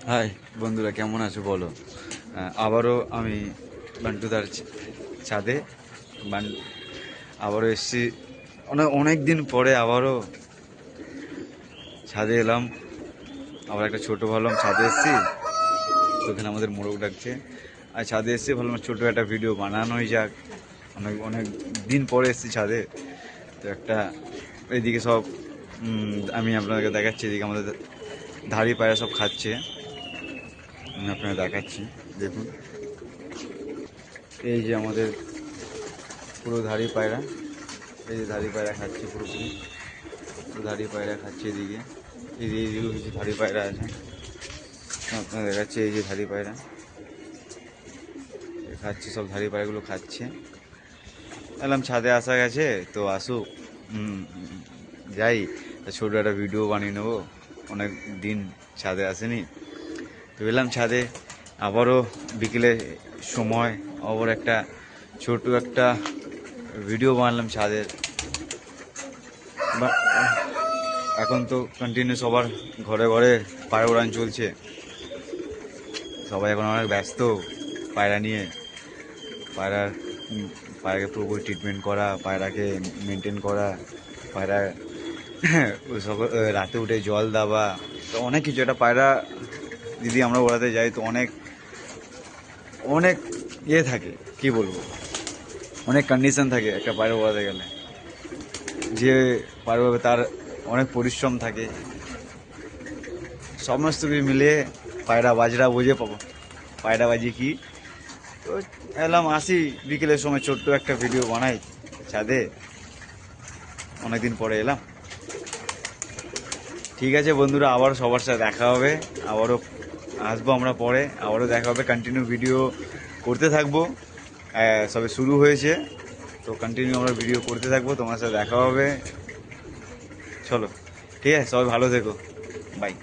High বন্ধুরা, কেমন আছো বলো। আবারও আমি বান্টুদার ছাদে আবারও এসছি। অনেক দিন পরে আবারও ছাদে এলাম। আবার একটা ছোটো ভাবলাম ছাদে এসছি, তো ওখানে আমাদের মোরগ ডাকছে। আর ছাদে এসছি ভাবলাম ছোটো একটা ভিডিও বানানোই যাক। অনেক অনেক দিন পরে এসছি ছাদে। তো একটা এইদিকে সব আমি আপনাদেরকে দেখাচ্ছি, এদিকে আমাদের ধাড়ি পায়রা সব খাচ্ছে। আমি আপনাকে দেখাচ্ছি, দেখুন। এই যে আমাদের পুরো ধাড়ি পায়রা, এই যে ধাড়ি পায়রা খাচ্ছে, পুরোপুরি পুরো ধাড়ি পায়রা খাচ্ছে। এদিকে এইদিকেও কিছু ধাড়ি পায়রা আছে, আপনার দেখাচ্ছে। এই যে ধাড়ি পায়রা খাচ্ছে, সব ধাড়ি পায়রাগুলো খাচ্ছে। এলাম ছাদে আসা গেছে, তো আসুক, যাই ছোটো একটা ভিডিও বানিয়ে নেবো। অনেক দিন ছাদে আসেনি, তো এলাম ছাদে। আবারও বিকেলে সময় আবার একটা ছোট একটা ভিডিও বানালাম ছাদের। এখন তো কন্টিনিউ সবার ঘরে ঘরে পায়রা উড়ান চলছে, সবাই এখন অনেক ব্যস্ত পায়রা নিয়ে। পায়রার পায়রাকে পুরোপুরি ট্রিটমেন্ট করা, পায়রাকে মেনটেন করা, পায়রা সব রাতে উঠে জল দেওয়া, তো অনেক কিছু। একটা পায়রা যদি আমরা ওড়াতে যাই তো অনেক অনেক থাকে, কি বলবো, অনেক কন্ডিশন থাকে একটা পায়রা ওড়াতে গেলে। যে পায়রা ওড়াবে তার অনেক পরিশ্রম থাকে, সমস্ত কিছু মিলিয়ে পায়রা বাজরা বুঝে পাবো পায়রা বাজি কি। তো এলাম, আসি বিকেলের সময় ছোট্ট একটা ভিডিও বানাই ছাদে, অনেকদিন পরে এলাম। ঠিক আছে বন্ধুরা, আবার সবার সাথে দেখা হবে। আবারও আসবো আমরা পরে, আবারও দেখা হবে। কন্টিনিউ ভিডিও করতে থাকবো, সবে শুরু হয়েছে, তো কন্টিনিউ আমরা ভিডিও করতে থাকবো। তোমার সাথে দেখা হবে, চলো। ঠিক আছে, সবাই ভালো থেকো, বাই।